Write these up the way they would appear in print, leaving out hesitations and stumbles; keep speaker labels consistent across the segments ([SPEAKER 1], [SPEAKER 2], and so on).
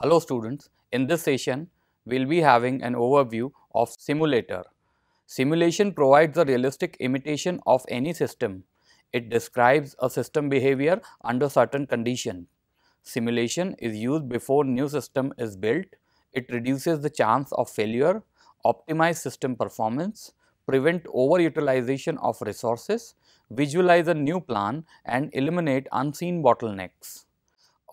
[SPEAKER 1] Hello students, in this session we will be having an overview of simulator. Simulation provides a realistic imitation of any system. It describes a system behavior under certain conditions. Simulation is used before new system is built. It reduces the chance of failure, optimize system performance, prevent overutilization of resources, visualize a new plan and eliminate unseen bottlenecks.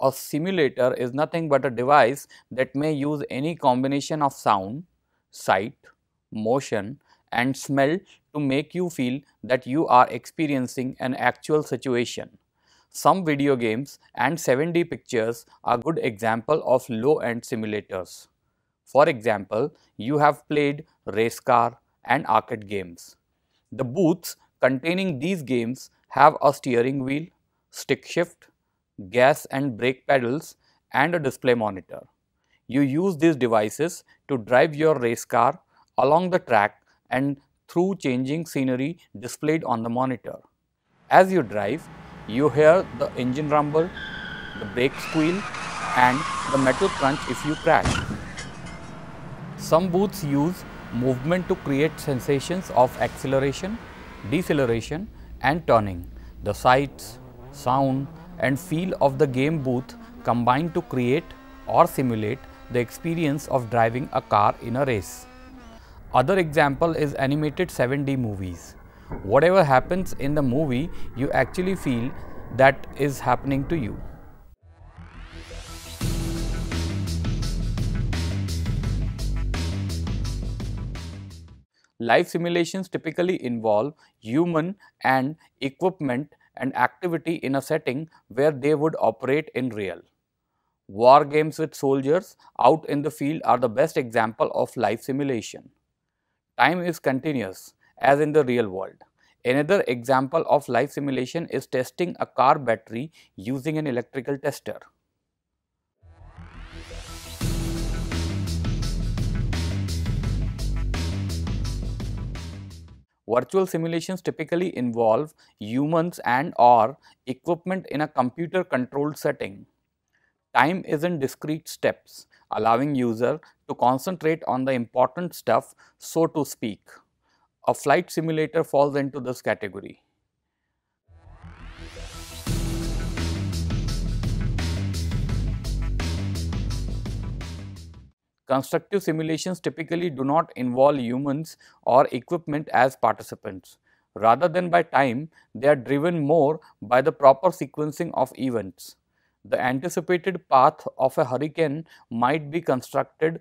[SPEAKER 1] A simulator is nothing but a device that may use any combination of sound, sight, motion and smell to make you feel that you are experiencing an actual situation. Some video games and 7D pictures are good example of low-end simulators. For example, you have played race car and arcade games. The booths containing these games have a steering wheel, stick shift, gas and brake pedals and a display monitor. You use these devices to drive your race car along the track and through changing scenery displayed on the monitor. As you drive, you hear the engine rumble, the brake squeal and the metal crunch if you crash. Some booths use movement to create sensations of acceleration, deceleration and turning. The sights, sound and feel of the game booth combine to create or simulate the experience of driving a car in a race. Other example is animated 7D movies. Whatever happens in the movie, you actually feel that is happening to you. Live simulations typically involve human and equipment and activity in a setting where they would operate in real. War games with soldiers out in the field are the best example of live simulation. Time is continuous as in the real world. Another example of live simulation is testing a car battery using an electrical tester. Virtual simulations typically involve humans and or equipment in a computer controlled setting. Time is in discrete steps, allowing user to concentrate on the important stuff, so to speak. A flight simulator falls into this category. Constructive simulations typically do not involve humans or equipment as participants. Rather than by time, they are driven more by the proper sequencing of events. The anticipated path of a hurricane might be constructed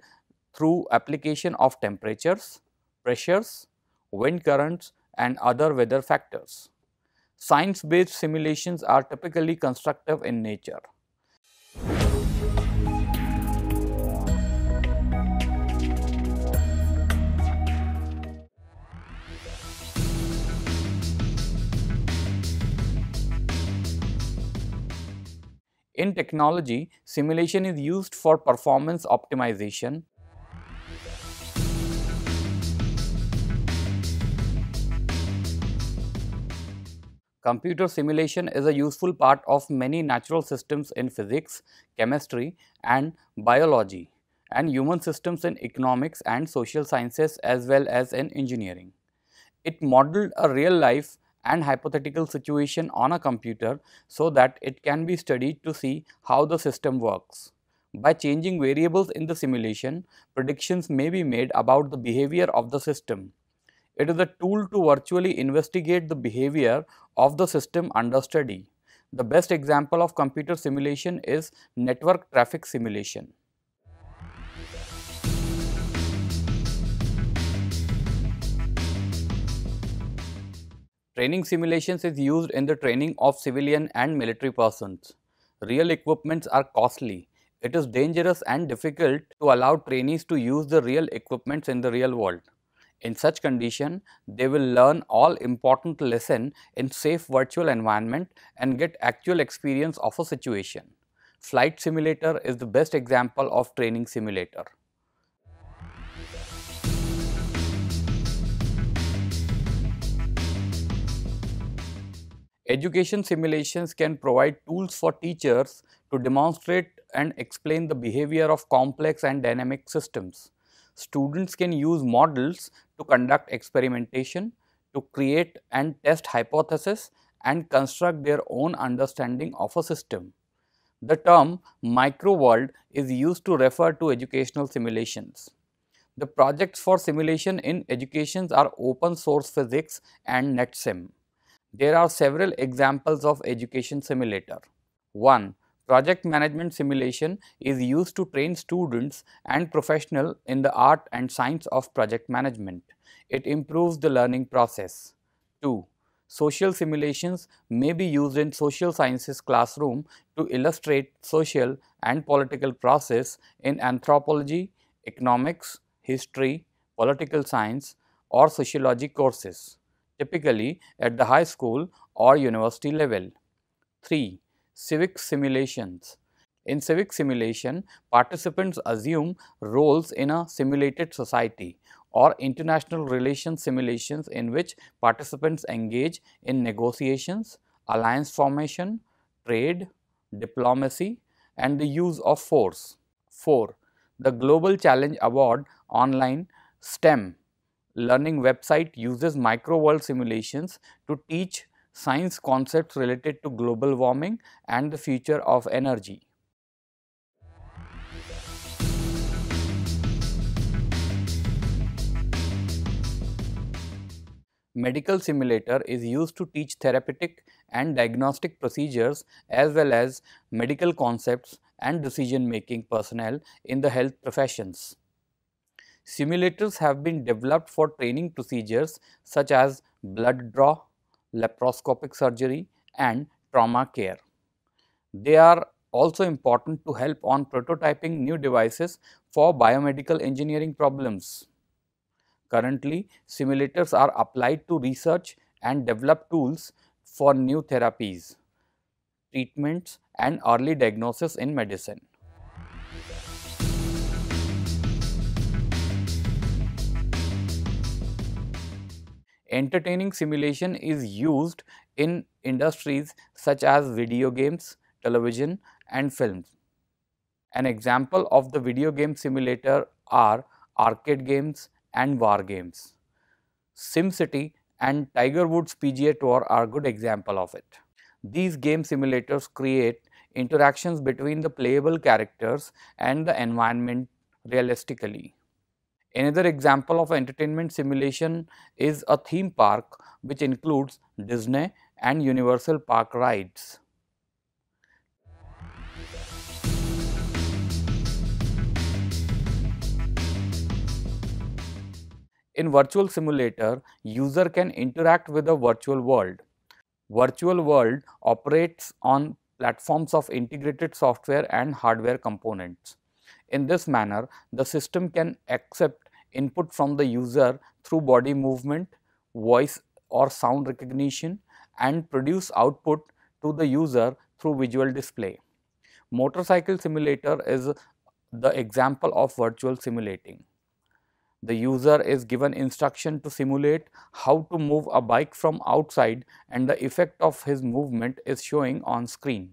[SPEAKER 1] through application of temperatures, pressures, wind currents and other weather factors. Science-based simulations are typically constructive in nature. In technology, simulation is used for performance optimization. Computer simulation is a useful part of many natural systems in physics, chemistry and biology, and human systems in economics and social sciences as well as in engineering. It modeled a real life and hypothetical situation on a computer so that it can be studied to see how the system works. By changing variables in the simulation, predictions may be made about the behavior of the system. It is a tool to virtually investigate the behavior of the system under study. The best example of computer simulation is network traffic simulation. Training simulations is used in the training of civilian and military persons. Real equipments are costly. It is dangerous and difficult to allow trainees to use the real equipments in the real world. In such condition, they will learn all important lessons in safe virtual environment and get actual experience of a situation. Flight simulator is the best example of training simulator. Education simulations can provide tools for teachers to demonstrate and explain the behavior of complex and dynamic systems. Students can use models to conduct experimentation, to create and test hypotheses and construct their own understanding of a system. The term microworld is used to refer to educational simulations. The projects for simulation in education are open source physics and NetSim. There are several examples of education simulator. 1. Project management simulation is used to train students and professionals in the art and science of project management. It improves the learning process. 2. Social simulations may be used in social sciences classroom to illustrate social and political process in anthropology, economics, history, political science or sociology courses, typically at the high school or university level. 3. Civic simulations. In civic simulation, participants assume roles in a simulated society, or international relations simulations in which participants engage in negotiations, alliance formation, trade, diplomacy and the use of force. 4. The Global Challenge Award online STEM learning website uses microworld simulations to teach science concepts related to global warming and the future of energy. Medical simulator is used to teach therapeutic and diagnostic procedures as well as medical concepts and decision making personnel in the health professions. Simulators have been developed for training procedures such as blood draw, laparoscopic surgery and trauma care. They are also important to help on prototyping new devices for biomedical engineering problems. Currently, simulators are applied to research and develop tools for new therapies, treatments and early diagnosis in medicine. Entertaining simulation is used in industries such as video games, television and films. An example of the video game simulator are arcade games and war games. SimCity and Tiger Woods PGA Tour are good example of it. These game simulators create interactions between the playable characters and the environment realistically. Another example of entertainment simulation is a theme park which includes Disney and Universal Park rides. In virtual simulator, user can interact with the virtual world. Virtual world operates on platforms of integrated software and hardware components. In this manner, the system can accept input from the user through body movement, voice or sound recognition and produce output to the user through visual display. Motorcycle simulator is the example of virtual simulating. The user is given instruction to simulate how to move a bike from outside and the effect of his movement is showing on screen.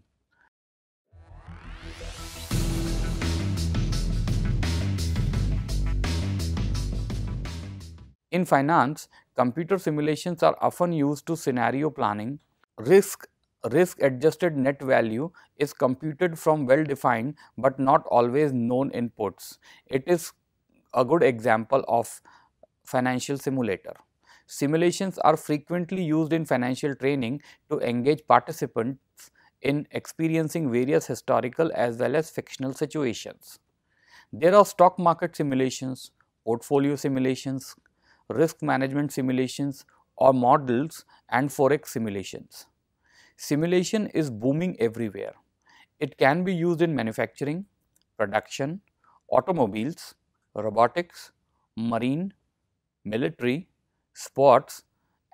[SPEAKER 1] In finance, computer simulations are often used to scenario planning. Risk adjusted net value is computed from well defined but not always known inputs. It is a good example of financial simulator. Simulations are frequently used in financial training to engage participants in experiencing various historical as well as fictional situations. There are stock market simulations, portfolio simulations, risk management simulations or models and forex simulations. Simulation is booming everywhere. It can be used in manufacturing, production, automobiles, robotics, marine, military, sports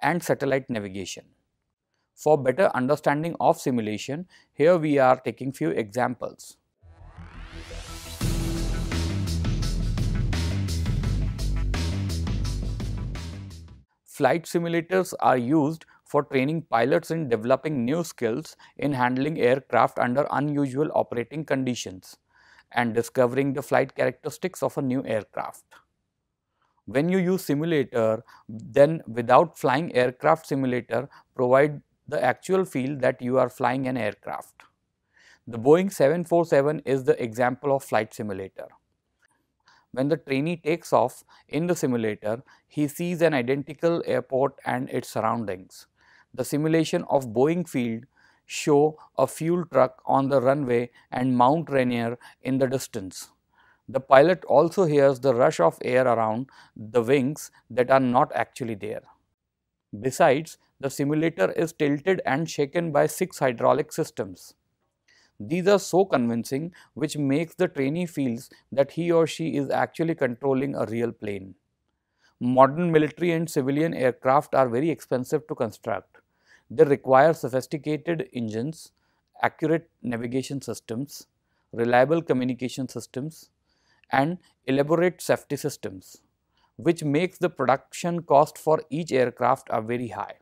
[SPEAKER 1] and satellite navigation. For better understanding of simulation, here we are taking few examples. Flight simulators are used for training pilots in developing new skills in handling aircraft under unusual operating conditions and discovering the flight characteristics of a new aircraft. When you use simulator, then without flying aircraft, simulator provide the actual feel that you are flying an aircraft. The Boeing 747 is the example of flight simulator. When the trainee takes off in the simulator, he sees an identical airport and its surroundings. The simulation of Boeing field show a fuel truck on the runway and Mount Rainier in the distance. The pilot also hears the rush of air around the wings that are not actually there. Besides, the simulator is tilted and shaken by 6 hydraulic systems. These are so convincing, which makes the trainee feels that he or she is actually controlling a real plane. Modern military and civilian aircraft are very expensive to construct. They require sophisticated engines, accurate navigation systems, reliable communication systems, and elaborate safety systems, which makes the production cost for each aircraft are very high.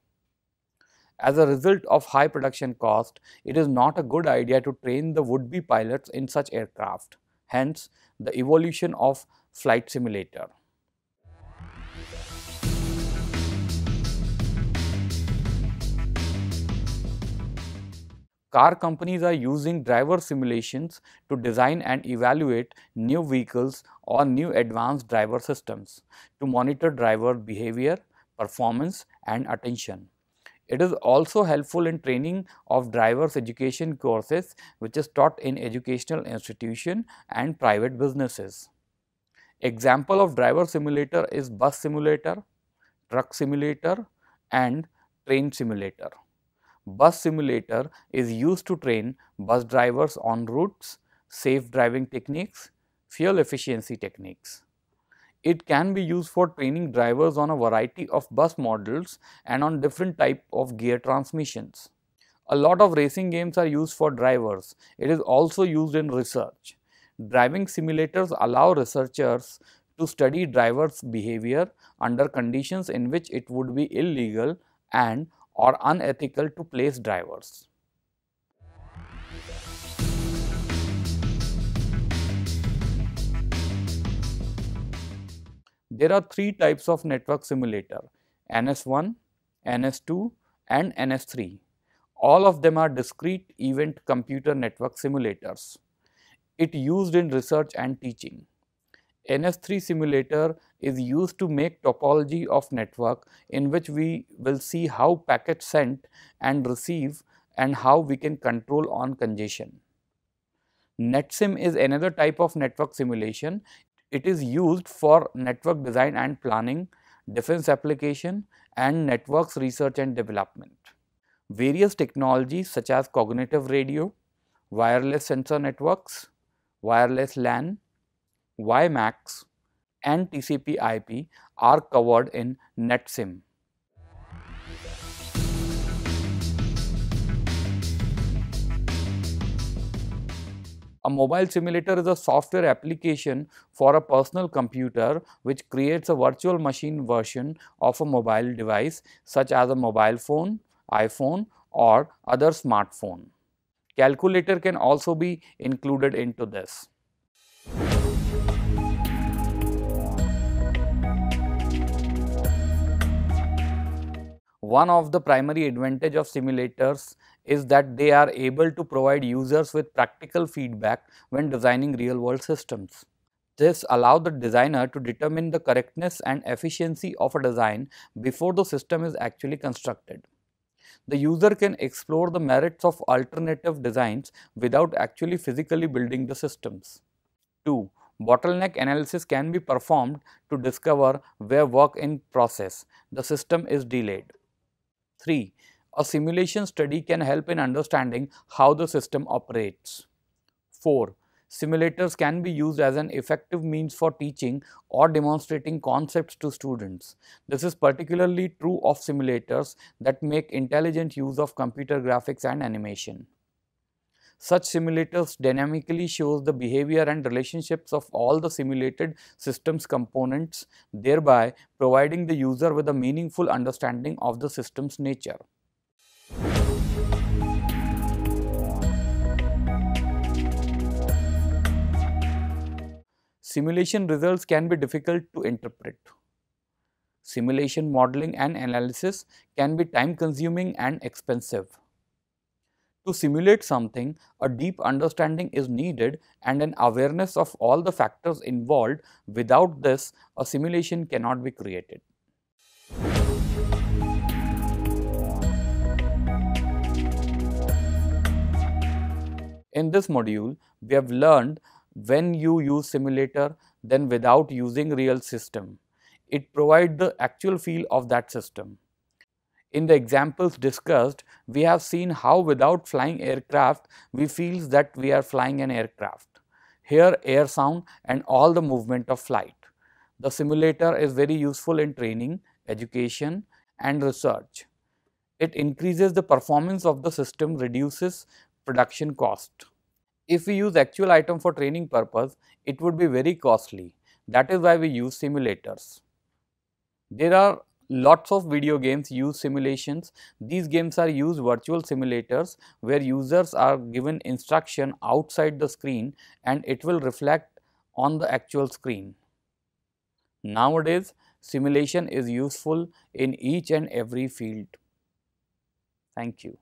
[SPEAKER 1] As a result of high production cost, it is not a good idea to train the would-be pilots in such aircraft. Hence, the evolution of flight simulator. Car companies are using driver simulations to design and evaluate new vehicles or new advanced driver systems to monitor driver behavior, performance, and attention. It is also helpful in training of drivers education courses, which is taught in educational institutions and private businesses. Example of driver simulator is bus simulator, truck simulator, and train simulator. Bus simulator is used to train bus drivers on routes, safe driving techniques, fuel efficiency techniques. It can be used for training drivers on a variety of bus models and on different type of gear transmissions. A lot of racing games are used for drivers. It is also used in research. Driving simulators allow researchers to study drivers' behavior under conditions in which it would be illegal and or unethical to place drivers. There are 3 types of network simulator: NS1, NS2 and NS3. All of them are discrete event computer network simulators. It used in research and teaching. NS3 simulator is used to make topology of network, in which we will see how packets sent and receive and how we can control on congestion. NetSim is another type of network simulation. It is used for network design and planning, defense application, and networks research and development. Various technologies such as cognitive radio, wireless sensor networks, wireless LAN, WiMAX, and TCP/IP are covered in NetSim. A mobile simulator is a software application for a personal computer which creates a virtual machine version of a mobile device such as a mobile phone, iPhone, or other smartphone. Calculator can also be included into this. One of the primary advantage of simulators is that they are able to provide users with practical feedback when designing real world systems. This allows the designer to determine the correctness and efficiency of a design before the system is actually constructed. The user can explore the merits of alternative designs without actually physically building the systems. 2. Bottleneck analysis can be performed to discover where work in process the system is delayed. 3. A simulation study can help in understanding how the system operates. 4. Simulators can be used as an effective means for teaching or demonstrating concepts to students. This is particularly true of simulators that make intelligent use of computer graphics and animation. Such simulators dynamically shows the behavior and relationships of all the simulated systems components, thereby providing the user with a meaningful understanding of the system's nature. Simulation results can be difficult to interpret. Simulation modeling and analysis can be time consuming and expensive. To simulate something, a deep understanding is needed and an awareness of all the factors involved. Without this, a simulation cannot be created. In this module, we have learned when you use simulator, then without using real system. It provides the actual feel of that system. In the examples discussed, we have seen how without flying aircraft, we feel that we are flying an aircraft. Hear air sound and all the movement of flight. The simulator is very useful in training, education and research. It increases the performance of the system, reduces production cost. If we use actual item for training purpose, it would be very costly. That is why we use simulators. There are lots of video games use simulations. These games are used virtual simulators where users are given instruction outside the screen and it will reflect on the actual screen. Nowadays, simulation is useful in each and every field. Thank you.